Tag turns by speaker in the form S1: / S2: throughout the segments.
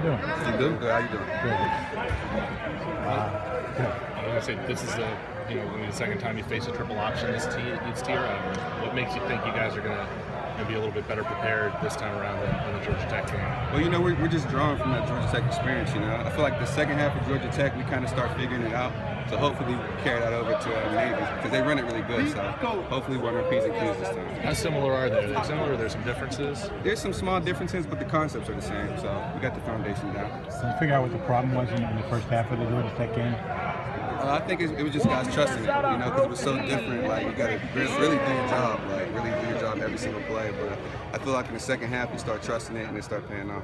S1: you doing?
S2: You doing good? How you doing?
S1: Good.
S3: I was gonna say this is going to be the second time you face a triple option this tier. What makes you think you guys are gonna be a little bit better prepared this time around than the Georgia Tech game?
S2: Well, we're just drawing from that Georgia Tech experience. I feel like the second half of Georgia Tech, we kind of start figuring it out. So hopefully we can carry that over to Navy because they run it really good. So hopefully we're on our P's and Q's this time.
S3: How similar are they? Are they similar? Or there's some differences?
S2: There's some small differences, but the concepts are the same. So we got the foundation down.
S1: Did you figure out what the problem was in the first half of the Georgia Tech game?
S2: I think it was just guys trusting it, because it was so different. Like, you got to really do your job, every single play. But I feel like in the second half, you start trusting it and it start paying off.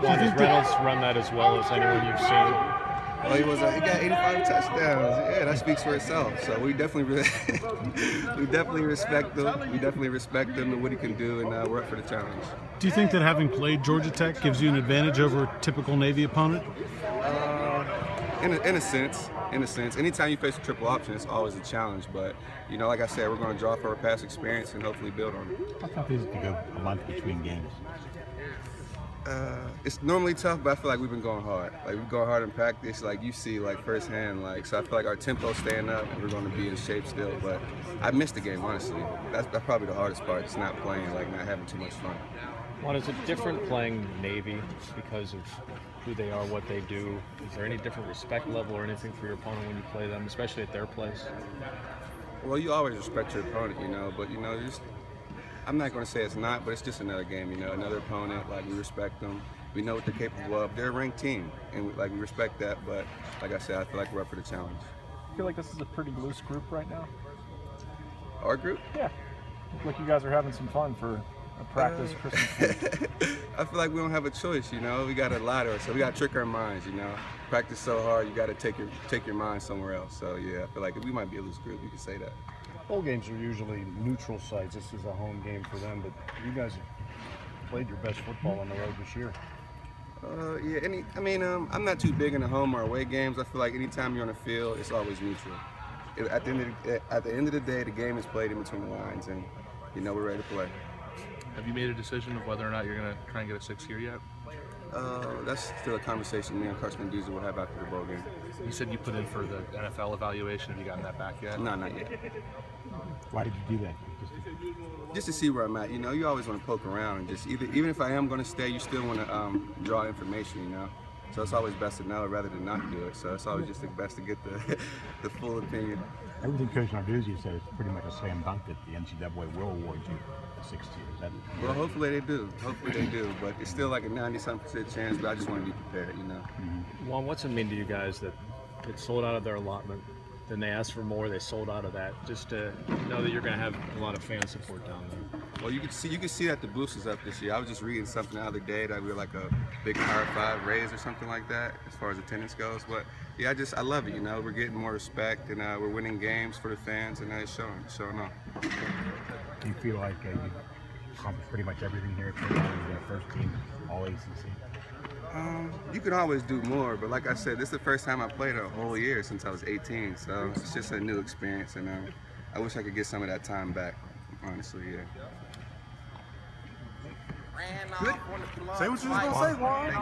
S3: Does Reynolds run that as well as anyone you've seen?
S2: Well, he got 85 touchdowns. Yeah, that speaks for itself. So we definitely respect him. We definitely respect him and what he can do, and we're up for the challenge.
S4: Do you think that having played Georgia Tech gives you an advantage over a typical Navy opponent?
S2: In a sense. Anytime you face a triple option, it's always a challenge. But, like I said, we're going to draw for our past experience and hopefully build on it.
S1: How tough is it to go a month between games?
S2: It's normally tough, but I feel like we've been going hard. Like, we've gone hard in practice, like you see, like firsthand. So I feel like our tempo's staying up and we're going to be in shape still. But I missed the game, honestly. That's probably the hardest part. It's not playing, not having too much fun.
S3: Juan, is it different playing Navy because of who they are, what they do? Is there any different respect level or anything for your opponent when you play them, especially at their place?
S2: Well, you always respect your opponent, but I'm not going to say it's not, but it's just another game, another opponent. Like, we respect them. We know what they're capable of. They're a ranked team, and we respect that. But like I said, I feel like we're up for the challenge.
S5: I feel like this is a pretty loose group right now.
S2: Our group?
S5: Yeah. Look like you guys are having some fun for a practice Christmas week.
S2: I feel like we don't have a choice, We got to lie to ourselves. We got to trick our minds, Practice so hard, you got to take your mind somewhere else. So yeah, I feel like we might be a loose group. You can say that.
S6: Bowl games are usually neutral sites. This is a home game for them, but you guys have played your best football on the road this year.
S2: I'm not too big into home or away games. I feel like anytime you're on the field, it's always neutral. At the end of the day, the game is played in between the lines, and we're ready to play.
S3: Have you made a decision of whether or not you're going to try and get a 6th here yet?
S2: That's still a conversation me and Coach Mendoza will have after the bowl game.
S3: You said you put in for the NFL evaluation. Have you gotten that back yet?
S2: No, not yet.
S1: Why did you do that?
S2: Just to see where I'm at. You always want to poke around and just even if I am going to stay, you still want to draw information. So it's always best to know rather than not do it. So it's always just best to get the full opinion.
S1: Everything Coach Narduzzi said is pretty much a slam dunk that the NCAA will award you a 6th year.
S2: Well, hopefully they do. But it's still like a 90-something% chance, but I just want to be prepared,
S3: Juan, what's it mean to you guys that it sold out of their allotment? Then they asked for more, they sold out of that, just to know that you're going to have a lot of fan support down there.
S2: Well, you can see that the boost is up this year. I was just reading something the other day that we're like a big Power 5 raise or something like that as far as attendance goes. But yeah, I love it. We're getting more respect and we're winning games for the fans, and it's showing off.
S1: Do you feel like you accomplished pretty much everything here at the first team, all ACC?
S2: You can always do more, but like I said, this is the first time I played a whole year since I was 18, so it's just a new experience, and I wish I could get some of that time back, honestly, yeah.
S6: Say what you was going to say, Juan.